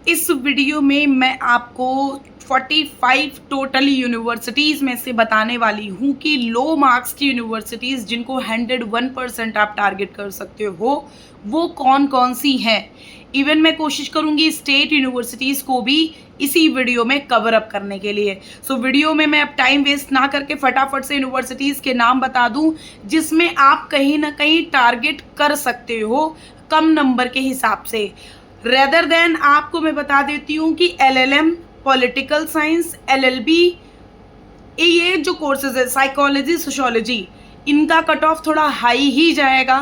इस वीडियो में मैं आपको 45 टोटल यूनिवर्सिटीज़ में से बताने वाली हूँ कि लो मार्क्स की यूनिवर्सिटीज़ जिनको 101% आप टारगेट कर सकते हो वो कौन कौन सी हैं। इवन मैं कोशिश करूँगी स्टेट यूनिवर्सिटीज़ को भी इसी वीडियो में कवर अप करने के लिए। सो वीडियो में मैं अब टाइम वेस्ट ना करके फटाफट से यूनिवर्सिटीज़ के नाम बता दूँ जिसमें आप कहीं ना कहीं टारगेट कर सकते हो कम नंबर के हिसाब से। रेदर देन आपको मैं बता देती हूँ कि LLM, पॉलिटिकल साइंस, LLB, ये जो कोर्सेज है साइकोलॉजी, सोशोलॉजी, इनका कट ऑफ थोड़ा हाई ही जाएगा।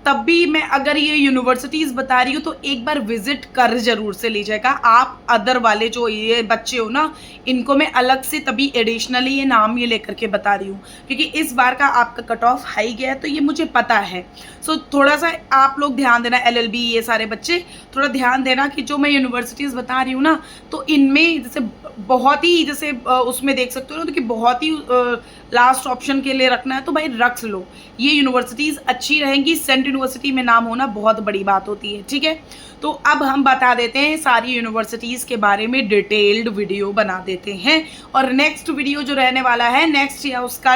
तब भी मैं अगर ये यूनिवर्सिटीज़ बता रही हूँ तो एक बार विजिट कर जरूर से लीजिएगा। आप अदर वाले जो ये बच्चे हो ना, इनको मैं अलग से तभी एडिशनली ये नाम ये लेकर के बता रही हूँ क्योंकि इस बार का आपका कट ऑफ हाई गया है तो ये मुझे पता है। सो थोड़ा सा आप लोग ध्यान देना, LLB ये सारे बच्चे थोड़ा ध्यान देना कि जो मैं यूनिवर्सिटीज़ बता रही हूँ ना, तो इनमें जैसे बहुत ही जैसे उसमें देख सकते हो ना, तो कि बहुत ही लास्ट ऑप्शन के लिए रखना है तो भाई रख लो। ये यूनिवर्सिटीज़ अच्छी रहेंगी, सेंट यूनिवर्सिटी में नाम होना बहुत बड़ी बात होती है, ठीक है। तो अब हम बता देते हैं सारी यूनिवर्सिटीज़ के बारे में, डिटेल्ड वीडियो बना देते हैं। और नेक्स्ट वीडियो जो रहने वाला है नेक्स्ट या उसका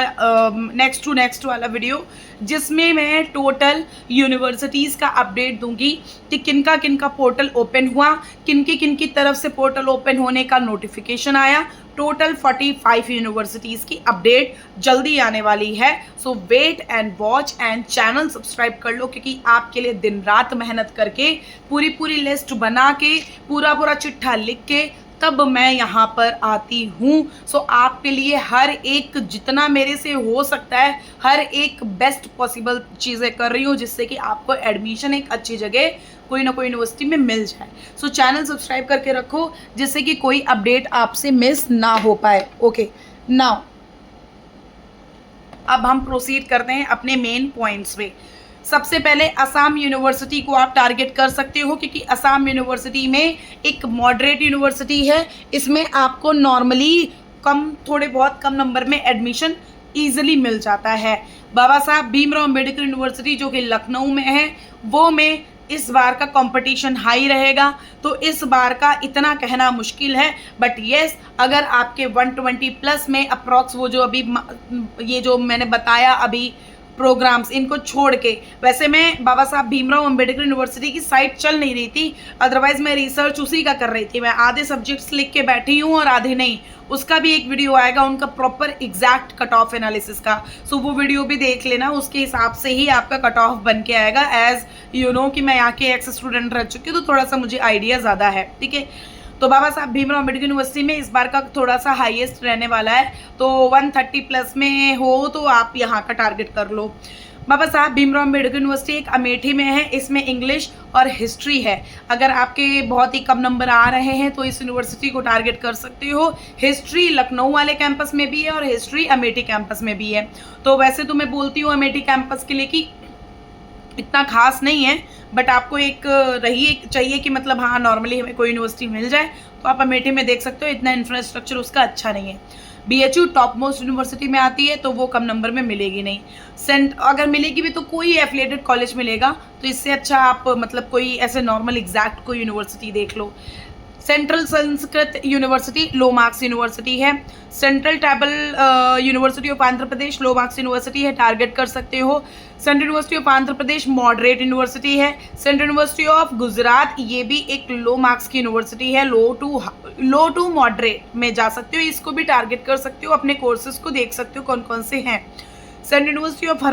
नेक्स्ट टू नेक्स्ट वाला वीडियो, जिसमें मैं टोटल यूनिवर्सिटीज़ का अपडेट दूंगी कि किनका किनका पोर्टल ओपन हुआ, किनकी तरफ से पोर्टल ओपन होने का नोटिफिकेशन आया। टोटल 45 यूनिवर्सिटीज़ की अपडेट जल्दी आने वाली है। So wait and watch and channel subscribe कर लो क्योंकि आपके लिए दिन रात मेहनत करके पूरी लिस्ट बना के पूरा चिट्ठा लिख के तब मैं यहाँ पर आती हूँ। सो आपके लिए हर एक जितना मेरे से हो सकता है हर एक बेस्ट पॉसिबल चीज़ें कर रही हूँ जिससे कि आपको एडमिशन एक अच्छी जगह कोई ना कोई यूनिवर्सिटी में मिल जाए। सो चैनल सब्सक्राइब करके रखो जिससे कि कोई अपडेट आपसे मिस ना हो पाए। ओके, नाउ अब हम प्रोसीड करते हैं अपने मेन पॉइंट्स पे। सबसे पहले असम यूनिवर्सिटी को आप टारगेट कर सकते हो क्योंकि असम यूनिवर्सिटी में एक मॉडरेट यूनिवर्सिटी है। इसमें आपको नॉर्मली थोड़े बहुत कम नंबर में एडमिशन ईजिली मिल जाता है। बाबा साहब भीमराव अम्बेडकर यूनिवर्सिटी जो कि लखनऊ में है, वो में इस बार का कंपटीशन हाई रहेगा तो इस बार का इतना कहना मुश्किल है। बट येस, अगर आपके 120 प्लस में अप्रॉक्स वो जो अभी ये जो मैंने बताया अभी प्रोग्राम्स, इनको छोड़ के, वैसे मैं बाबा साहब भीमराव अम्बेडकर यूनिवर्सिटी की साइट चल नहीं रही थी, अदरवाइज मैं रिसर्च उसी का कर रही थी। मैं आधे सब्जेक्ट्स लिख के बैठी हूँ और आधे नहीं। उसका भी एक वीडियो आएगा उनका proper exact cut off analysis का। सो वो वीडियो भी देख लेना, उसके हिसाब से ही आपका कट ऑफ बन के आएगा। एज यू नो कि मैं यहाँ के एक्स स्टूडेंट रह चुकी हूँ तो थोड़ा सा मुझे आइडिया ज़्यादा है, ठीक है। तो बाबा साहब भीमराव अम्बेडकर यूनिवर्सिटी में इस बार का थोड़ा सा हाईएस्ट रहने वाला है तो 130 प्लस में हो तो आप यहाँ का टारगेट कर लो। बाबा साहब भीमराव अम्बेडकर यूनिवर्सिटी एक अमेठी में है, इसमें इंग्लिश और हिस्ट्री है। अगर आपके बहुत ही कम नंबर आ रहे हैं तो इस यूनिवर्सिटी को टारगेट कर सकते हो। हिस्ट्री लखनऊ वाले कैंपस में भी है और हिस्ट्री अमेठी कैंपस में भी है। तो वैसे तो मैं बोलती हूँ अमेठी कैंपस के लिए कि इतना खास नहीं है, बट आपको एक चाहिए कि मतलब हाँ नॉर्मली हमें कोई यूनिवर्सिटी मिल जाए तो आप अमेठी में देख सकते हो। इतना इंफ्रास्ट्रक्चर उसका अच्छा नहीं है। BHU टॉप मोस्ट यूनिवर्सिटी में आती है तो वो कम नंबर में मिलेगी नहीं। अगर मिलेगी भी तो कोई एफिलिएटेड कॉलेज मिलेगा, तो इससे अच्छा आप मतलब कोई ऐसे नॉर्मल एग्जैक्ट कोई यूनिवर्सिटी देख लो। Central Sanskrit university low marks university है। Central tribal university of Andhra Pradesh low marks university है, टारगेट कर सकते हो। Central university of Andhra Pradesh moderate university है। सेंट्रल यूनिवर्सिटी ऑफ गुजरात ये भी एक लो मार्क्स की यूनिवर्सिटी है, लो टू मॉडरेट में जा सकते हो, इसको भी टारगेट कर सकते हो। अपने कोर्सेज को देख सकते हो कौन कौन से हैं। सेंट्रल यूनिवर्सिटी ऑफ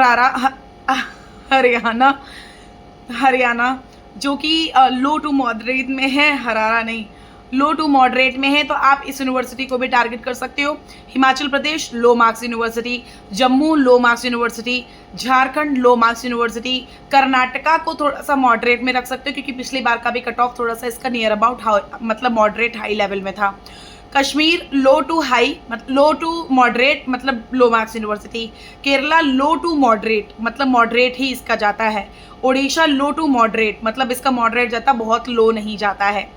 हरियाणा जो कि लो टू मॉडरेट में है, हरारा नहीं, लो टू मॉडरेट में है, तो आप इस यूनिवर्सिटी को भी टारगेट कर सकते हो। Himachal Pradesh low marks university, Jammu low marks university, Jharkhand low marks university, Karnataka को थोड़ा सा मॉडरेट में रख सकते हो क्योंकि पिछली बार का भी कट ऑफ थोड़ा सा इसका नियर अबाउट मतलब मॉडरेट हाई लेवल में था। कश्मीर लो टू मॉडरेट मतलब low marks university. Kerala low to moderate मतलब मॉडरेट ही इसका जाता है। ओडिशा लो टू मॉडरेट मतलब इसका मॉडरेट जाता, बहुत लो नहीं जाता है।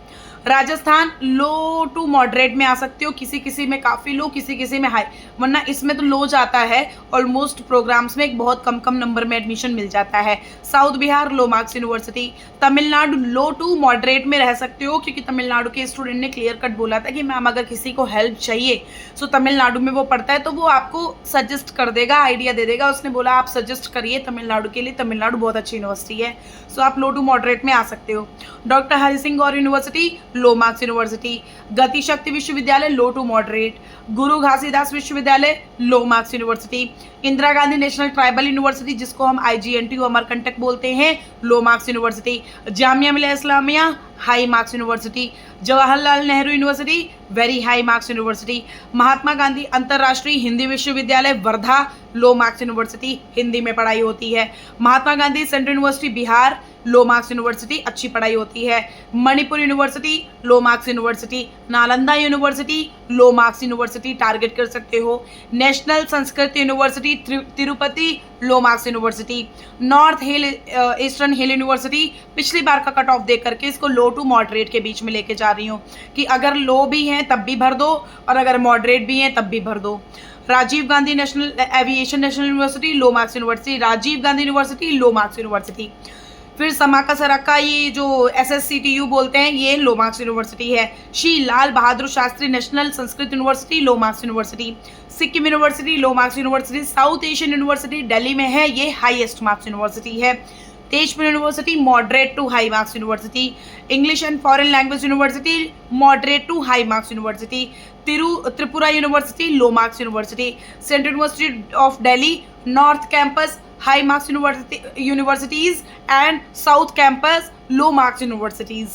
राजस्थान लो टू मॉडरेट में आ सकते हो, किसी किसी में काफ़ी लो, किसी किसी में हाई, वरना इसमें तो लो जाता है। ऑलमोस्ट प्रोग्राम्स में एक बहुत कम कम नंबर में एडमिशन मिल जाता है। South Bihar low marks university. Tamil Nadu low to moderate में रह सकते हो, क्योंकि तमिलनाडु के स्टूडेंट ने क्लियर कट बोला था कि मैम अगर किसी को हेल्प चाहिए, सो तमिलनाडु में वो पढ़ता है तो वो आपको सजेस्ट कर देगा, आइडिया दे देगा। उसने बोला आप सजेस्ट करिए तमिलनाडु के लिए, तमिलनाडु बहुत अच्छी यूनिवर्सिटी है। सो आप लो टू मॉडरेट में आ सकते हो। डॉक्टर हरि सिंह गौर यूनिवर्सिटी लो मार्क्स यूनिवर्सिटी। गति शक्ति विश्वविद्यालय लो टू मॉडरेट। गुरु घासीदास विश्वविद्यालय लो marks university. Indira Gandhi national tribal university, जिसको हम IGNTU अमरकंटक बोलते हैं, लो marks university. Jamia Millia Islamia high marks university. Jawaharlal Nehru university very high marks university. Mahatma Gandhi Antarrashtriya Hindi Vishwavidyalaya Wardha low marks university, Hindi में पढ़ाई होती है। Mahatma Gandhi central university Bihar low marks university, अच्छी पढ़ाई होती है। Manipur university low marks university. Nalanda university low marks university, target कर सकते हो। National Sanskrit university Tirupati low marks university. North hill eastern hill university, पिछली बार का कट ऑफ देख करके इसको लो टू मॉडरेट के बीच में लेके जा रही हूँ कि अगर लो भी हैं तब भी भर दो और अगर मॉडरेट भी हैं तब भी भर दो। Rajiv Gandhi national aviation national university low marks university. Rajiv Gandhi university low marks university. फिर समाका सरक्का, ये जो SSCTU बोलते हैं, ये लो मार्क्स यूनिवर्सिटी है। Shri Lal Bahadur Shastri national Sanskrit university low marks university. Sikkim university low marks university. South Asian university Delhi में है, ये हाईएस्ट मार्क्स यूनिवर्सिटी है। Tezpur university moderate to high marks university. English and foreign language university moderate to high marks university. Tripura university low marks university. Central university of Delhi north campus high marks universities and south campus low marks universities.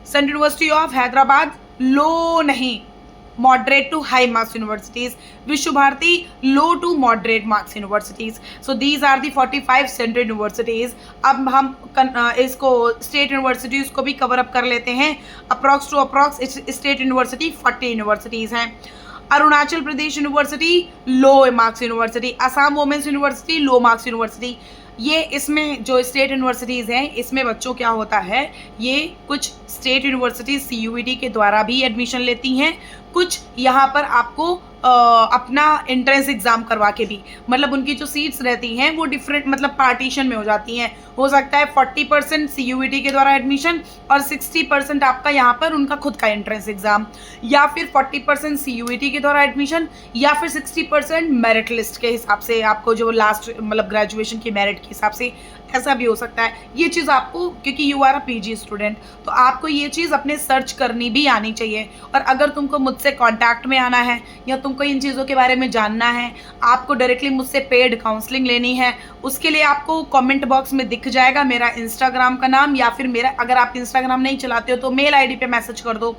Central University of Hyderabad low नहीं, moderate to high marks universities. Vishwa Bharati low to moderate marks universities. So these are the 45 central universities. अब हम इसको state universities को भी cover up कर लेते हैं। Approx to approx state university 40 universities हैं। Arunachal Pradesh university low marks university. Assam women's university low marks university. ये इसमें जो स्टेट यूनिवर्सिटीज़ हैं, इसमें बच्चों क्या होता है, ये कुछ स्टेट यूनिवर्सिटी CUET के द्वारा भी एडमिशन लेती हैं, कुछ यहाँ पर आपको अपना एंट्रेंस एग्ज़ाम करवा के भी, मतलब उनकी जो सीट्स रहती हैं वो डिफरेंट मतलब पार्टीशन में हो जाती हैं। हो सकता है 40% CUET के द्वारा एडमिशन और 60% आपका यहाँ पर उनका खुद का एंट्रेंस एग्ज़ाम, या फिर 40% CUET के द्वारा एडमिशन, या फिर 60% मेरिट लिस्ट के हिसाब से, आपको जो लास्ट मतलब ग्रेजुएशन की मेरिट के हिसाब से, ऐसा भी हो सकता है। ये चीज़ आपको, क्योंकि you are a PG student, तो आपको ये चीज़ अपने सर्च करनी भी आनी चाहिए। और अगर तुमको मुझसे कांटेक्ट में आना है या तुमको इन चीज़ों के बारे में जानना है, आपको डायरेक्टली मुझसे पेड काउंसलिंग लेनी है, उसके लिए आपको कमेंट बॉक्स में दिख जाएगा मेरा इंस्टाग्राम का नाम, या फिर मेरा, अगर आप इंस्टाग्राम नहीं चलाते हो तो मेल ID पे मैसेज कर दो।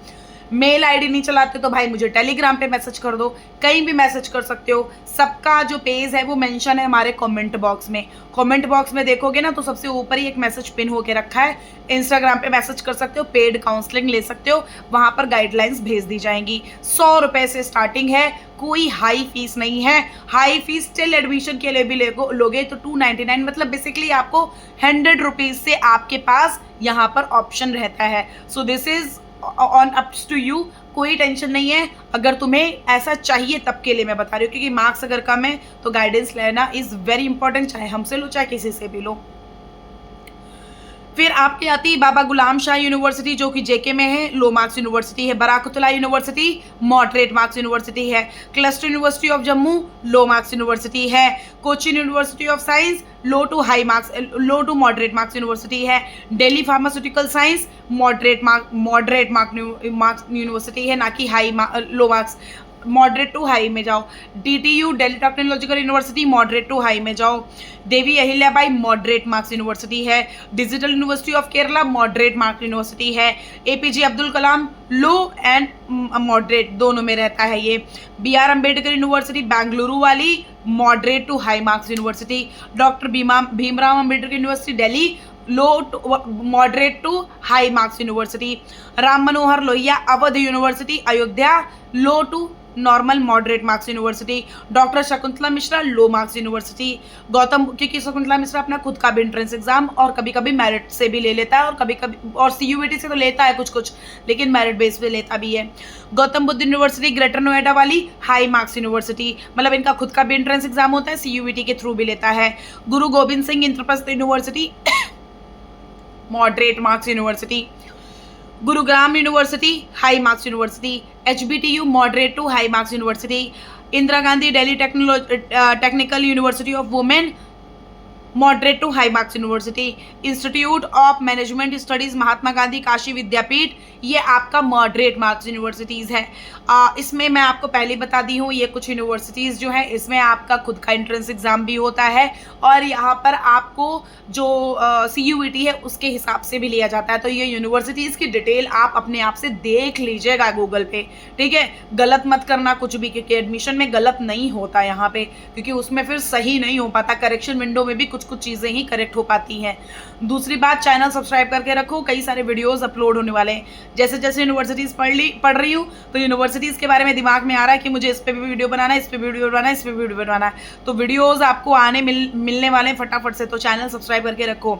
मेल ID नहीं चलाते तो भाई मुझे टेलीग्राम पे मैसेज कर दो, कहीं भी मैसेज कर सकते हो। सबका जो पेज है वो मेंशन है हमारे कमेंट बॉक्स में। कमेंट बॉक्स में देखोगे ना तो सबसे ऊपर ही एक मैसेज पिन होके रखा है, इंस्टाग्राम पे मैसेज कर सकते हो, पेड काउंसलिंग ले सकते हो, वहाँ पर गाइडलाइंस भेज दी जाएंगी। 100 रुपये से स्टार्टिंग है, कोई हाई फीस नहीं है। हाई फीस टिल एडमिशन के लिए भी लोगे तो 299, मतलब बेसिकली आपको 100 रुपीज़ से आपके पास यहाँ पर ऑप्शन रहता है। So this is on ups to you, कोई टेंशन नहीं है। अगर तुम्हें ऐसा चाहिए तब के लिए मैं बता रही हूँ, क्योंकि मार्क्स अगर कम है तो गाइडेंस लेना इज़ वेरी इंपॉर्टेंट, चाहे हमसे लो चाहे किसी से भी लो। फिर आपकी आती है बाबा गुलाम शाह यूनिवर्सिटी, जो कि JK में है, लो मार्क्स यूनिवर्सिटी है। Barkatullah university moderate marks university है। Cluster university of Jammu low marks university है। Cochin university of science low to moderate marks university है। Delhi pharmaceutical science moderate marks university है, ना कि low marks. Moderate to high में जाओ। DTU Delhi technological university moderate to high में जाओ। Devi Ahilyabai moderate marks university है। Digital university of Kerala moderate marks university है। APJ Abdul Kalam low and moderate दोनों में रहता है ये। BR अम्बेडकर यूनिवर्सिटी बेंगलुरु वाली moderate to high marks university. Doctor Bhimrao Ambedkar university Delhi low moderate to high marks university. Ram Manohar Lohia Awadh university Ayodhya low to normal moderate marks university. Doctor Shakuntala Mishra low marks university. Gautam, क्योंकि शकुंतला मिश्रा अपना खुद का भी एंट्रेंस एग्जाम और कभी कभी मेरिट से भी ले लेता है और कभी कभी और सीयूईटी से तो लेता है कुछ कुछ, लेकिन मेरिट बेस पे लेता भी है। गौतम बुद्ध यूनिवर्सिटी ग्रेटर नोएडा वाली हाई मार्क्स यूनिवर्सिटी, मतलब इनका खुद का भी एंट्रेंस एग्जाम होता है, सीयूईटी के थ्रू भी लेता है। Guru Gobind Singh Indraprastha university moderate marks university. Gurugram university high marks university. HBTU moderate to high marks university. Indira Gandhi Delhi technical university of women moderate to high marks university. Institute of management studies Mahatma Gandhi Kashi Vidyapith, ये आपका moderate marks universities है। इसमें मैं आपको पहले ही बता दी हूँ, ये कुछ यूनिवर्सिटीज़ जो है इसमें आपका खुद का एंट्रेंस एग्जाम भी होता है और यहाँ पर आपको जो CUET है उसके हिसाब से भी लिया जाता है। तो ये यूनिवर्सिटीज़ की डिटेल आप अपने आप से देख लीजिएगा गूगल पे, ठीक है। गलत मत करना कुछ भी, क्योंकि एडमिशन में गलत नहीं होता यहाँ पे, क्योंकि उसमें फिर सही नहीं हो पाता। करेक्शन विंडो में भी कुछ कुछ चीज़ें ही करेक्ट हो पाती हैं। दूसरी बात, चैनल सब्सक्राइब करके रखो, कई सारे वीडियोस अपलोड होने वाले हैं। जैसे जैसे यूनिवर्सिटीज़ पढ़ रही हूँ तो यूनिवर्सिटीज़ के बारे में दिमाग में आ रहा है कि मुझे इस पे भी वीडियो बनाना है, इस पे वीडियो बनाना है, इस पे वीडियो बनाना है, तो वीडियोज़ आपको आने मिलने वाले हैं फटाफट से, तो चैनल सब्सक्राइब करके रखो।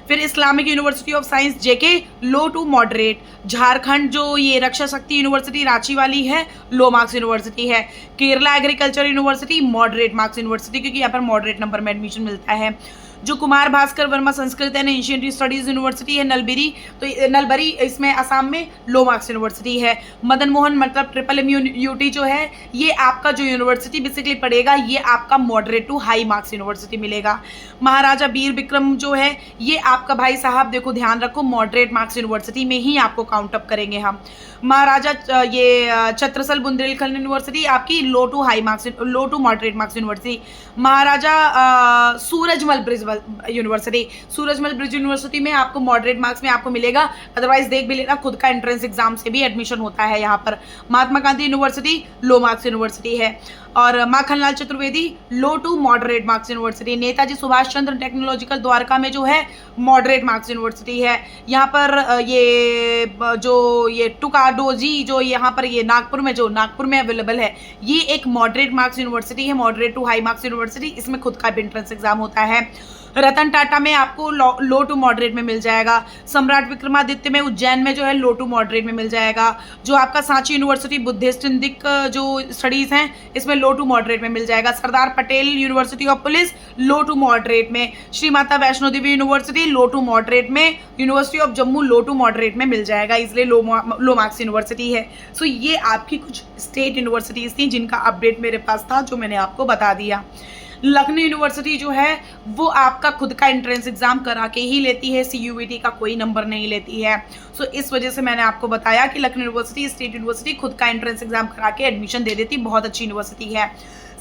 फिर Islamic university of science JK low to moderate. Jharkhand जो ये रक्षा शक्ति यूनिवर्सिटी रांची वाली है, लो मार्क्स यूनिवर्सिटी है। Kerala agriculture university moderate marks university, क्योंकि यहाँ पर मॉडरेट नंबर में एडमिशन मिलता है। जो Kumar Bhaskar Verma Sanskrit and ancient studies university है नलबरी, तो नलबरी इसमें असम में लो मार्क्स यूनिवर्सिटी है। मदन मोहन मतलब MMUT जो है ये आपका जो यूनिवर्सिटी बेसिकली पड़ेगा, ये आपका moderate to high marks university मिलेगा। महाराजा वीर विक्रम जो है ये आपका भाई साहब देखो ध्यान रखो मॉडरेट मार्क्स यूनिवर्सिटी में ही आपको काउंट अप करेंगे हम। महाराजा ये छत्रसल बुंदेलखंड यूनिवर्सिटी आपकी low to high marks, low to moderate marks university. Maharaja Surajmal Brij university, Surajmal Brij university में आपको मॉडरेट मार्क्स में आपको मिलेगा, अदरवाइज देख भी लेना खुद का एंट्रेंस एग्जाम से भी एडमिशन होता है यहाँ पर। Mahatma Gandhi university low marks university है। और Makhanlal Chaturvedi low to moderate marks university. Netaji Subhash Chandra technological Dwarka में जो है मॉडरेट मार्क्स यूनिवर्सिटी है। यहाँ पर ये टुकाडोजी जो यहाँ पर ये नागपुर में अवेलेबल है, ये एक मॉडरेट मार्क्स यूनिवर्सिटी है, moderate to high marks university. इसमें खुद का एंट्रेंस एग्जाम होता है। रतन टाटा में आपको लो टू मॉडरेट में मिल जाएगा। सम्राट विक्रमादित्य में उज्जैन में जो है लो टू मॉडरेट में मिल जाएगा। जो आपका सांची यूनिवर्सिटी बुद्धिस्ट इंडिक जो स्टडीज़ हैं इसमें लो टू मॉडरेट में मिल जाएगा। Sardar Patel university of police low to moderate में। Shri Mata Vaishno Devi university low to moderate में। University of Jammu low to moderate में मिल जाएगा, इसलिए लो मार्क्स यूनिवर्सिटी है। सो ये आपकी कुछ स्टेट यूनिवर्सिटीज़ थी जिनका अपडेट मेरे पास था, जो मैंने आपको बता दिया। लखनऊ यूनिवर्सिटी जो है वो आपका खुद का एंट्रेंस एग्जाम करा के ही लेती है, CUET का कोई नंबर नहीं लेती है। सो इस वजह से मैंने आपको बताया कि लखनऊ यूनिवर्सिटी स्टेट यूनिवर्सिटी खुद का एंट्रेंस एग्जाम करा के एडमिशन दे देती, बहुत अच्छी यूनिवर्सिटी है।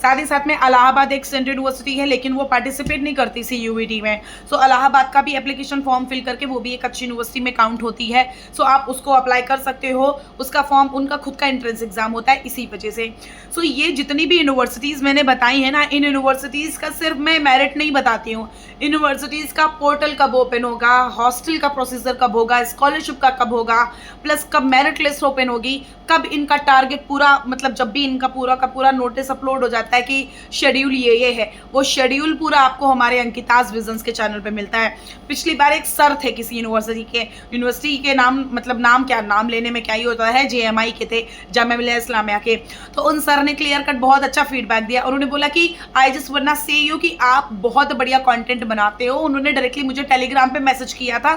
साथ ही साथ में इलाहाबाद एक सेंट्रल यूनिवर्सिटी है, लेकिन वो पार्टिसिपेट नहीं करती CUET में। सो इलाहाबाद का भी एप्लीकेशन फॉर्म फिल करके वो भी एक अच्छी यूनिवर्सिटी में काउंट होती है। सो आप उसको अप्लाई कर सकते हो, उसका फॉर्म उनका खुद का एंट्रेंस एग्जाम होता है इसी वजह से। सो ये जितनी भी यूनिवर्सिटीज़ मैंने बताई है ना, इन यूनिवर्सिटीज़ का सिर्फ मैं मेरिट नहीं बताती हूँ, यूनिवर्सिटीज़ का पोर्टल कब ओपन होगा, हॉस्टल का प्रोसीजर कब होगा, स्कॉलरशिप का कब होगा, प्लस कब मेरिट लिस्ट ओपन होगी, कब इनका टारगेट पूरा, मतलब जब भी इनका पूरा का पूरा नोटिस अपलोड हो जाता है कि शेड्यूल ये है, वो शेड्यूल पूरा आपको हमारे अंकिताज विजन्स के चैनल पे मिलता है। पिछली बार एक सर थे किसी यूनिवर्सिटी के नाम, मतलब नाम लेने में क्या ही होता है, JMI के थे, जामिया मिलिया इस्लामिया के। तो उन सर ने क्लियर कट बहुत अच्छा फीडबैक दिया। उन्होंने बोला कि आई जस्ट वांट टू से यू कि आप बहुत बढ़िया कंटेंट बनाते हो। उन्होंने डायरेक्टली मुझे टेलीग्राम पे मैसेज किया था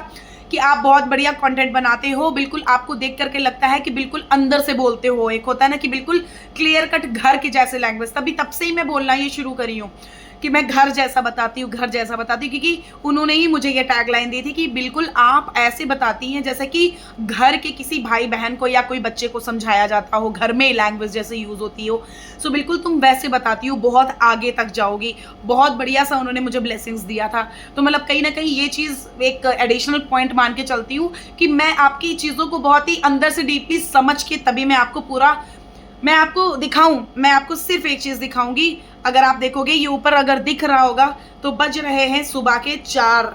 कि आप बहुत बढ़िया कंटेंट बनाते हो, बिल्कुल आपको देख करके लगता है कि बिल्कुल अंदर से बोलते हो, एक होता है ना कि बिल्कुल क्लियर कट घर के जैसे लैंग्वेज। तब से ही मैं बोलना ये शुरू करी हूँ कि मैं घर जैसा बताती हूँ, क्योंकि उन्होंने ही मुझे ये टैगलाइन दी थी कि बिल्कुल आप ऐसे बताती हैं जैसे कि घर के किसी भाई बहन को या कोई बच्चे को समझाया जाता हो, घर में लैंग्वेज जैसे यूज़ होती हो। सो बिल्कुल तुम वैसे बताती हो, बहुत आगे तक जाओगी। बहुत बढ़िया सा उन्होंने मुझे ब्लेसिंग्स दिया था। तो मतलब कहीं ना कहीं ये चीज़ एक एडिशनल पॉइंट मान के चलती हूँ कि मैं आपकी चीज़ों को बहुत ही अंदर से डीपली समझ के तभी मैं आपको दिखाऊं। मैं आपको सिर्फ एक चीज़ दिखाऊंगी, अगर आप देखोगे ये ऊपर अगर दिख रहा होगा तो बज रहे हैं सुबह के 4।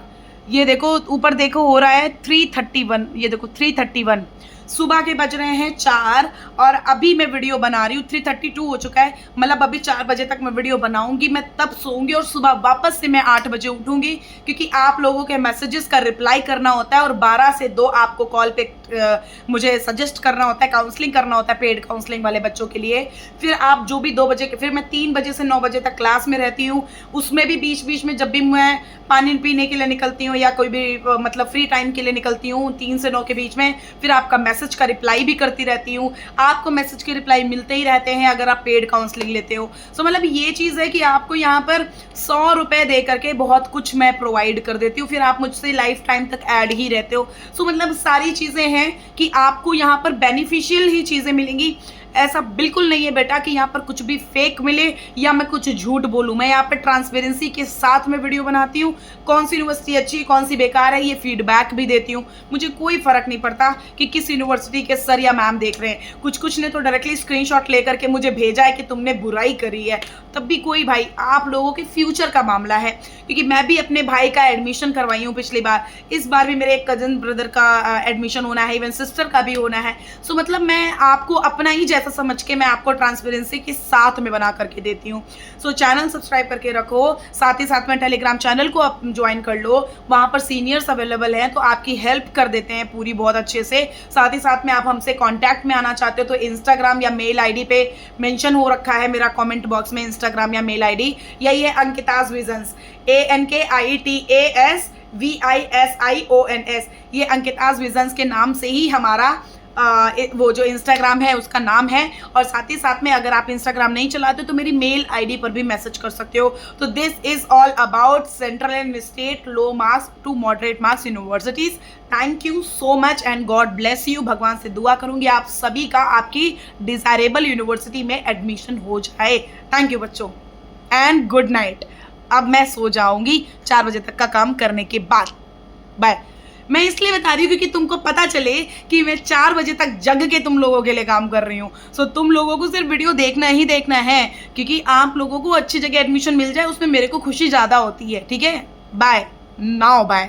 ये देखो ऊपर देखो हो रहा है 3:31, ये देखो 3:31। सुबह के बज रहे हैं 4 और अभी मैं वीडियो बना रही हूँ, 3:32 हो चुका है, मतलब अभी 4 बजे तक मैं वीडियो बनाऊंगी, मैं तब सोऊंगी और सुबह वापस से मैं 8 बजे उठूंगी, क्योंकि आप लोगों के मैसेजेस का रिप्लाई करना होता है और 12 से 2 आपको कॉल पे मुझे सजेस्ट करना होता है, काउंसलिंग करना होता है पेड काउंसलिंग वाले बच्चों के लिए। फिर आप जो भी 2 बजे के, फिर मैं 3 बजे से 9 बजे तक क्लास में रहती हूँ, उसमें भी बीच बीच में जब भी मैं पानी पीने के लिए निकलती हूँ या कोई भी मतलब फ्री टाइम के लिए निकलती हूँ 3 से 9 के बीच में, फिर आपका मैसेज का रिप्लाई भी करती रहती हूँ। आपको मैसेज के रिप्लाई मिलते ही रहते हैं अगर आप पेड काउंसलिंग लेते हो। सो मतलब ये चीज़ है कि आपको यहाँ पर 100 रुपये दे करके बहुत कुछ मैं प्रोवाइड कर देती हूँ, फिर आप मुझसे लाइफ टाइम तक ऐड ही रहते हो। सो मतलब सारी चीज़ें हैं कि आपको यहाँ पर बेनिफिशियल ही चीज़ें मिलेंगी। ऐसा बिल्कुल नहीं है बेटा कि यहाँ पर कुछ भी फेक मिले या मैं कुछ झूठ बोलूँ। मैं यहाँ पर ट्रांसपेरेंसी के साथ में वीडियो बनाती हूँ, कौन सी यूनिवर्सिटी अच्छी कौन सी बेकार है ये फीडबैक भी देती हूँ। मुझे कोई फ़र्क नहीं पड़ता कि किस यूनिवर्सिटी के सर या मैम देख रहे हैं। कुछ ने तो डायरेक्टली स्क्रीनशॉट लेकर के मुझे भेजा है कि तुमने बुराई करी है, तब भी कोई भाई आप लोगों के फ्यूचर का मामला है, क्योंकि मैं भी अपने भाई का एडमिशन करवाई हूँ पिछली बार, इस बार भी मेरे एक कजन ब्रदर का एडमिशन होना है, इवन सिस्टर का भी होना है। सो मतलब मैं आपको अपना ही जैसा समझ के मैं आपको ट्रांसपेरेंसी के साथ में बना करके देती हूँ। सो चैनल सब्सक्राइब करके रखो, साथ ही साथ में टेलीग्राम चैनल को आप ज्वाइन कर लो, वहाँ पर सीनियर्स अवेलेबल हैं तो आपकी हेल्प कर देते हैं पूरी बहुत अच्छे से। साथ ही साथ में आप हमसे कॉन्टैक्ट में आना चाहते हो तो इंस्टाग्राम या मेल आईडी पे मेंशन हो रखा है मेरा कमेंट बॉक्स में, इंस्टाग्राम या मेल आईडी यही है अंकिताज विजन्स, ANKITASVISIONS। ये अंकिताज विजन्स के नाम से ही हमारा वो जो इंस्टाग्राम है उसका नाम है। और साथ ही साथ में अगर आप इंस्टाग्राम नहीं चलाते तो मेरी मेल आईडी पर भी मैसेज कर सकते हो। तो this is all about central and state low marks to moderate marks universities. Thank you so much and God bless you. भगवान से दुआ करूंगी आप सभी का आपकी डिजायरेबल यूनिवर्सिटी में एडमिशन हो जाए। थैंक यू बच्चों एंड गुड नाइट। अब मैं सो जाऊंगी 4 बजे तक का काम करने के बाद। बाय। मैं इसलिए बता रही हूँ क्योंकि तुमको पता चले कि मैं 4 बजे तक जग के तुम लोगों के लिए काम कर रही हूँ। सो तुम लोगों को सिर्फ वीडियो देखना ही देखना है, क्योंकि आप लोगों को अच्छी जगह एडमिशन मिल जाए उसमें मेरे को खुशी ज़्यादा होती है। ठीक है, बाय नाउ बाय।